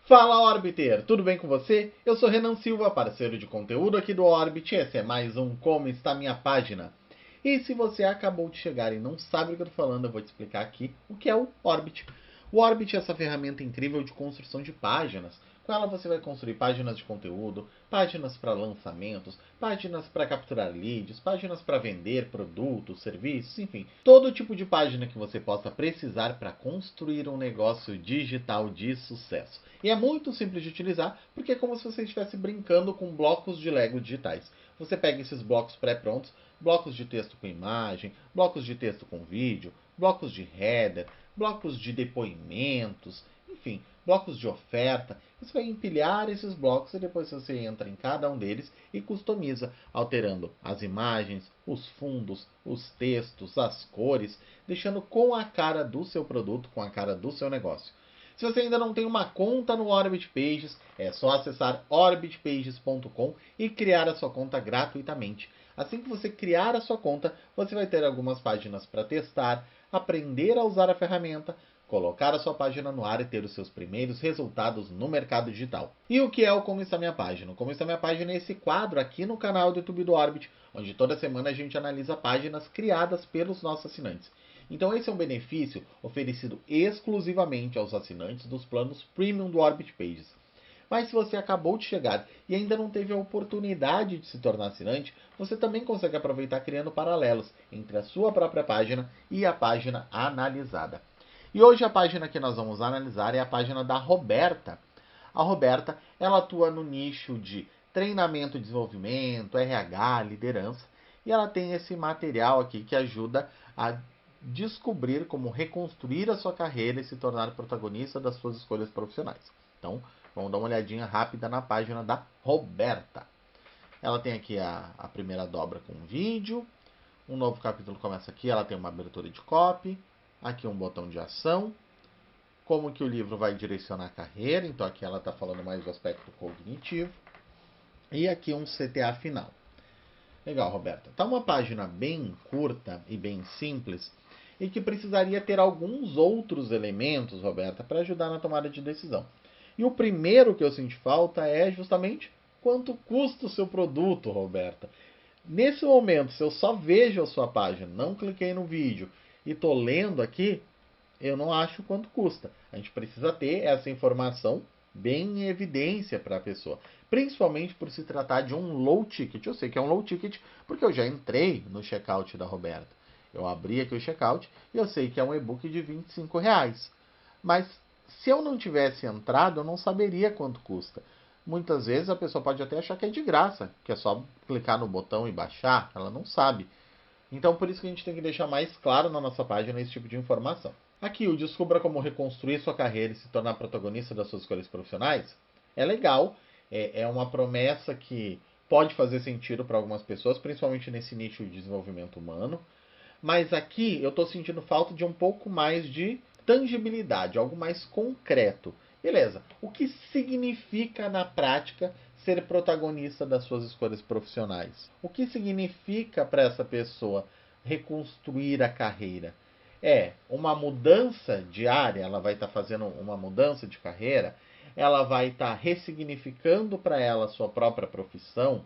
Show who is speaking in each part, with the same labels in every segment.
Speaker 1: Fala Orbiter, tudo bem com você? Eu sou Renan Silva, parceiro de conteúdo aqui do Orbit. Esse é mais um Como Está Minha Página. E se você acabou de chegar e não sabe o que eu estou falando, eu vou te explicar aqui o que é o Orbit. O Orbit é essa ferramenta incrível de construção de páginas. Com ela você vai construir páginas de conteúdo, páginas para lançamentos, páginas para capturar leads, páginas para vender produtos, serviços, enfim, todo tipo de página que você possa precisar para construir um negócio digital de sucesso. E é muito simples de utilizar, porque é como se você estivesse brincando com blocos de Lego digitais. Você pega esses blocos pré-prontos, blocos de texto com imagem, blocos de texto com vídeo, blocos de header, blocos de depoimentos, enfim, blocos de oferta. Você vai empilhar esses blocos e depois você entra em cada um deles e customiza, alterando as imagens, os fundos, os textos, as cores, deixando com a cara do seu produto, com a cara do seu negócio. Se você ainda não tem uma conta no Orbit Pages, é só acessar orbitpages.com e criar a sua conta gratuitamente. Assim que você criar a sua conta, você vai ter algumas páginas para testar, aprender a usar a ferramenta, colocar a sua página no ar e ter os seus primeiros resultados no mercado digital. E o que é o Como Está Minha Página? O Como Está Minha Página é esse quadro aqui no canal do YouTube do Orbit, onde toda semana a gente analisa páginas criadas pelos nossos assinantes. Então esse é um benefício oferecido exclusivamente aos assinantes dos planos Premium do Orbit Pages. Mas se você acabou de chegar e ainda não teve a oportunidade de se tornar assinante, você também consegue aproveitar criando paralelos entre a sua própria página e a página analisada. E hoje a página que nós vamos analisar é a página da Roberta. A Roberta, ela atua no nicho de treinamento e desenvolvimento, RH, liderança, e ela tem esse material aqui que ajuda a descobrir como reconstruir a sua carreira e se tornar protagonista das suas escolhas profissionais. Então, vamos dar uma olhadinha rápida na página da Roberta. Ela tem aqui a primeira dobra com vídeo. Um novo capítulo começa aqui. Ela tem uma abertura de copy. Aqui um botão de ação. Como que o livro vai direcionar a carreira. Então aqui ela está falando mais do aspecto cognitivo. E aqui um CTA final. Legal, Roberta. Tá uma página bem curta e bem simples e que precisaria ter alguns outros elementos, Roberta, para ajudar na tomada de decisão. E o primeiro que eu senti falta é justamente quanto custa o seu produto, Roberta. Nesse momento, se eu só vejo a sua página, não cliquei no vídeo e estou lendo aqui, eu não acho quanto custa. A gente precisa ter essa informação bem em evidência para a pessoa. Principalmente por se tratar de um low ticket. Eu sei que é um low ticket porque eu já entrei no checkout da Roberta. Eu abri aqui o checkout e eu sei que é um e-book de R$ 25. Mas se eu não tivesse entrado, eu não saberia quanto custa. Muitas vezes a pessoa pode até achar que é de graça, que é só clicar no botão e baixar. Ela não sabe. Então, por isso que a gente tem que deixar mais claro na nossa página esse tipo de informação. Aqui, o Descubra como reconstruir sua carreira e se tornar protagonista das suas escolhas profissionais é legal, é uma promessa que pode fazer sentido para algumas pessoas, principalmente nesse nicho de desenvolvimento humano. Mas aqui eu estou sentindo falta de um pouco mais de tangibilidade, algo mais concreto. Beleza, o que significa na prática ser protagonista das suas escolhas profissionais? O que significa para essa pessoa reconstruir a carreira? É uma mudança diária, ela vai estar fazendo uma mudança de carreira, ela vai estar ressignificando para ela a sua própria profissão,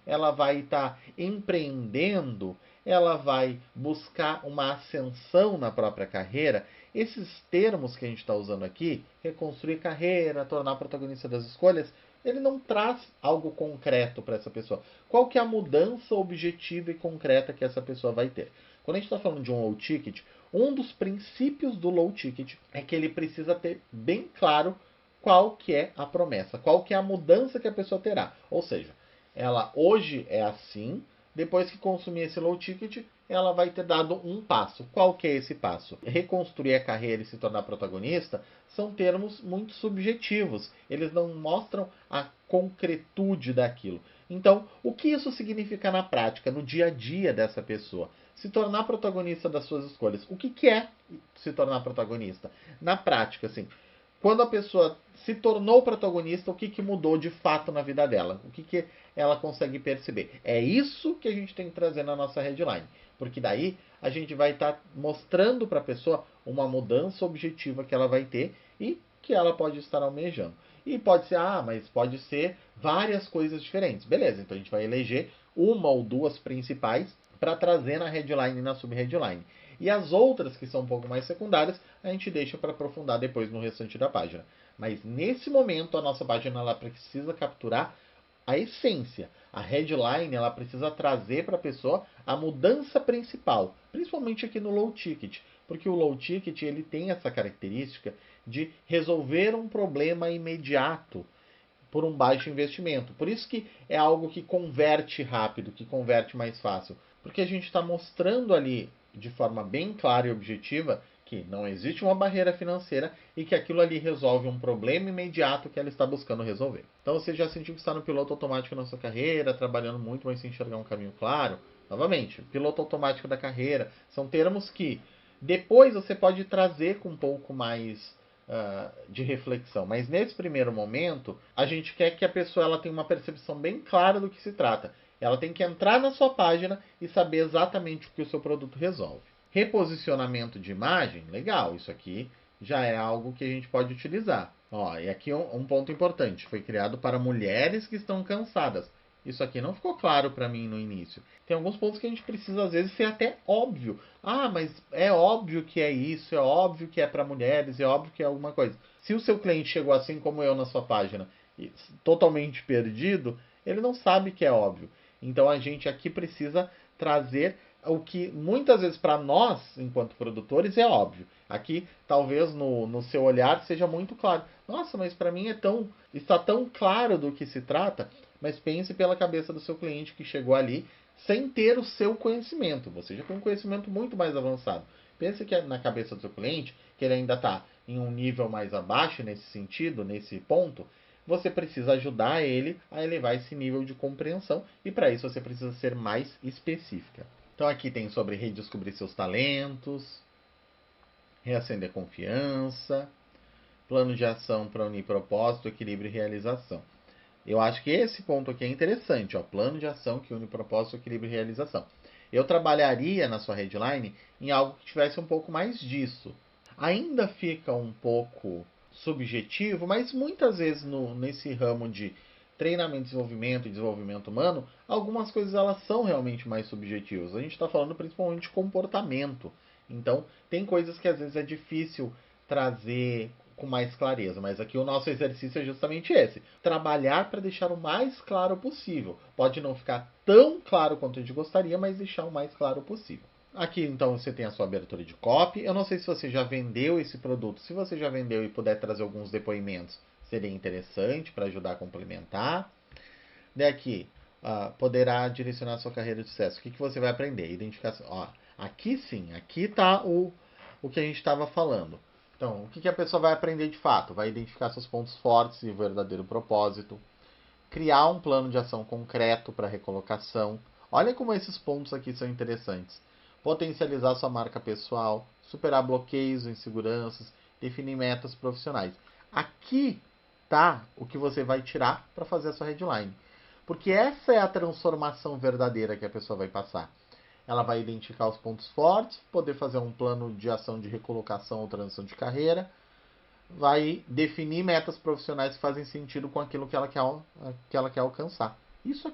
Speaker 1: ela vai estar empreendendo, ela vai buscar uma ascensão na própria carreira. Esses termos que a gente está usando aqui, reconstruir carreira, tornar protagonista das escolhas, ele não traz algo concreto para essa pessoa. Qual que é a mudança objetiva e concreta que essa pessoa vai ter? Quando a gente está falando de um low ticket, um dos princípios do low ticket é que ele precisa ter bem claro qual que é a promessa, qual que é a mudança que a pessoa terá. Ou seja, ela hoje é assim, depois que consumir esse low ticket, ela vai ter dado um passo. Qual que é esse passo? Reconstruir a carreira e se tornar protagonista são termos muito subjetivos. Eles não mostram a concretude daquilo. Então, o que isso significa na prática, no dia a dia dessa pessoa? Se tornar protagonista das suas escolhas. O que é se tornar protagonista? Na prática, assim, quando a pessoa se tornou protagonista, o que mudou de fato na vida dela? O que ela consegue perceber? É isso que a gente tem que trazer na nossa headline. Porque daí a gente vai estar mostrando para a pessoa uma mudança objetiva que ela vai ter e que ela pode estar almejando. E pode ser, mas pode ser várias coisas diferentes. Beleza, então a gente vai eleger uma ou duas principais para trazer na headline e na sub-headline. E as outras, que são um pouco mais secundárias, a gente deixa para aprofundar depois no restante da página. Mas nesse momento, a nossa página ela precisa capturar a essência. A headline ela precisa trazer para a pessoa a mudança principal, principalmente aqui no low ticket, porque o low ticket ele tem essa característica de resolver um problema imediato por um baixo investimento. Por isso que é algo que converte rápido, que converte mais fácil, porque a gente está mostrando ali de forma bem clara e objetiva que não existe uma barreira financeira e que aquilo ali resolve um problema imediato que ela está buscando resolver. Então você já sentiu que está no piloto automático na sua carreira, trabalhando muito, mas sem enxergar um caminho claro? Novamente, piloto automático da carreira são termos que depois você pode trazer com um pouco mais de reflexão. Mas nesse primeiro momento, a gente quer que a pessoa ela tenha uma percepção bem clara do que se trata. Ela tem que entrar na sua página e saber exatamente o que o seu produto resolve. Reposicionamento de imagem, legal, isso aqui já é algo que a gente pode utilizar. E aqui um ponto importante, foi criado para mulheres que estão cansadas. Isso aqui não ficou claro para mim no início. Tem alguns pontos que a gente precisa, às vezes, ser até óbvio. Mas é óbvio que é isso, é óbvio que é para mulheres, é óbvio que é alguma coisa. Se o seu cliente chegou assim como eu na sua página, totalmente perdido, ele não sabe que é óbvio. Então a gente aqui precisa trazer o que muitas vezes para nós, enquanto produtores, é óbvio. Aqui, talvez no seu olhar seja muito claro. Nossa, mas para mim está tão claro do que se trata. Mas pense pela cabeça do seu cliente que chegou ali sem ter o seu conhecimento. Você já tem um conhecimento muito mais avançado. Pense que na cabeça do seu cliente, que ele ainda está em um nível mais abaixo nesse sentido, nesse ponto, você precisa ajudar ele a elevar esse nível de compreensão e para isso você precisa ser mais específica. Então aqui tem sobre redescobrir seus talentos, reacender confiança, plano de ação para unir propósito, equilíbrio e realização. Eu acho que esse ponto aqui é interessante, plano de ação que une propósito, equilíbrio e realização. Eu trabalharia na sua headline em algo que tivesse um pouco mais disso. Ainda fica um pouco subjetivo, mas muitas vezes nesse ramo de treinamento, desenvolvimento e desenvolvimento humano, algumas coisas elas são realmente mais subjetivas. A gente está falando principalmente de comportamento. Então, tem coisas que às vezes é difícil trazer com mais clareza, mas aqui o nosso exercício é justamente esse: trabalhar para deixar o mais claro possível. Pode não ficar tão claro quanto a gente gostaria, mas deixar o mais claro possível. Aqui então você tem a sua abertura de copy. Eu não sei se você já vendeu esse produto. Se você já vendeu e puder trazer alguns depoimentos, seria interessante para ajudar a complementar. Daqui, poderá direcionar a sua carreira de sucesso. O que você vai aprender? Identificação. Aqui sim, aqui está o que a gente estava falando. Então, o que a pessoa vai aprender de fato? Vai identificar seus pontos fortes e o verdadeiro propósito. Criar um plano de ação concreto para recolocação. Olha como esses pontos aqui são interessantes. Potencializar sua marca pessoal. Superar bloqueios, inseguranças. Definir metas profissionais. Aqui tá o que você vai tirar para fazer a sua headline. Porque essa é a transformação verdadeira que a pessoa vai passar. Ela vai identificar os pontos fortes, poder fazer um plano de ação de recolocação ou transição de carreira, vai definir metas profissionais que fazem sentido com aquilo que ela quer alcançar. Isso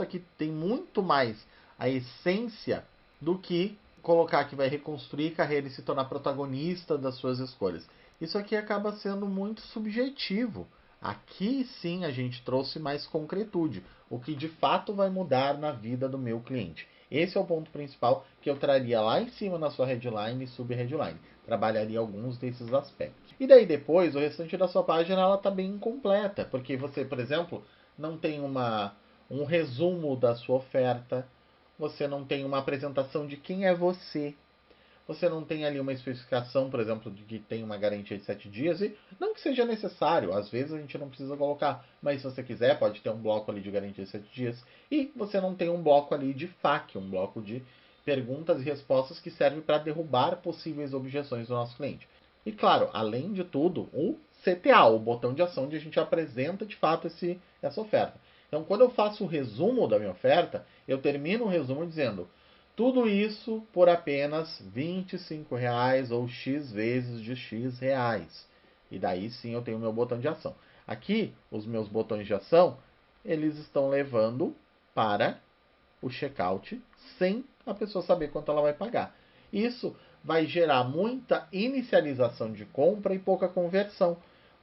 Speaker 1: aqui tem muito mais a essência do que colocar que vai reconstruir carreira e se tornar protagonista das suas escolhas. Isso aqui acaba sendo muito subjetivo. Aqui sim a gente trouxe mais concretude, o que de fato vai mudar na vida do meu cliente. Esse é o ponto principal que eu traria lá em cima na sua headline e sub-headline. Trabalharia alguns desses aspectos. E daí depois, o restante da sua página ela está bem incompleta, porque você, por exemplo, não tem um resumo da sua oferta, você não tem uma apresentação de quem é você, você não tem ali uma especificação, por exemplo, de que tem uma garantia de 7 dias, e não que seja necessário, às vezes a gente não precisa colocar, mas se você quiser, pode ter um bloco ali de garantia de 7 dias, e você não tem um bloco ali de FAQ, um bloco de perguntas e respostas que serve para derrubar possíveis objeções do nosso cliente. E claro, além de tudo, o CTA, o botão de ação, onde a gente apresenta de fato essa oferta. Então, quando eu faço o resumo da minha oferta, eu termino o resumo dizendo: tudo isso por apenas R$ 25 ou X vezes de X reais. E daí sim eu tenho o meu botão de ação. Aqui, os meus botões de ação, eles estão levando para o checkout sem a pessoa saber quanto ela vai pagar. Isso vai gerar muita inicialização de compra e pouca conversão.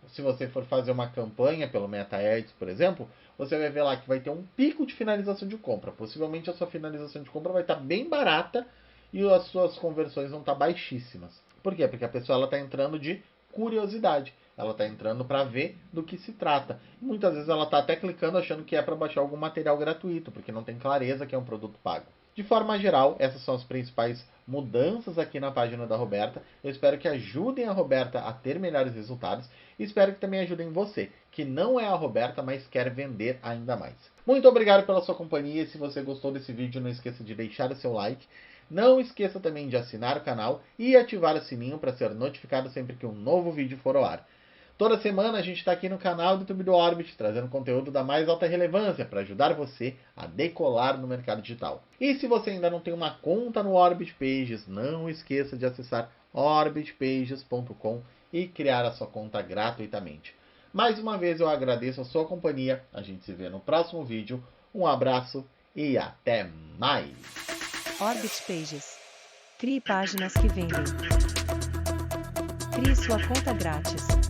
Speaker 1: Se você for fazer uma campanha pelo Meta Ads, por exemplo, você vai ver lá que vai ter um pico de finalização de compra. Possivelmente a sua finalização de compra vai estar bem barata e as suas conversões vão estar baixíssimas. Por quê? Porque a pessoa está entrando de curiosidade. Ela está entrando para ver do que se trata. Muitas vezes ela está até clicando achando que é para baixar algum material gratuito, porque não tem clareza que é um produto pago. De forma geral, essas são as principais mudanças aqui na página da Roberta. Eu espero que ajudem a Roberta a ter melhores resultados e espero que também ajudem você, que não é a Roberta, mas quer vender ainda mais. Muito obrigado pela sua companhia. Se você gostou desse vídeo, não esqueça de deixar o seu like. Não esqueça também de assinar o canal e ativar o sininho para ser notificado sempre que um novo vídeo for ao ar. Toda semana a gente está aqui no canal do YouTube do Orbit, trazendo conteúdo da mais alta relevância para ajudar você a decolar no mercado digital. E se você ainda não tem uma conta no Orbit Pages, não esqueça de acessar orbitpages.com e criar a sua conta gratuitamente. Mais uma vez eu agradeço a sua companhia, a gente se vê no próximo vídeo, um abraço e até mais!
Speaker 2: Orbit Pages. Crie páginas que vendem. Crie sua conta grátis.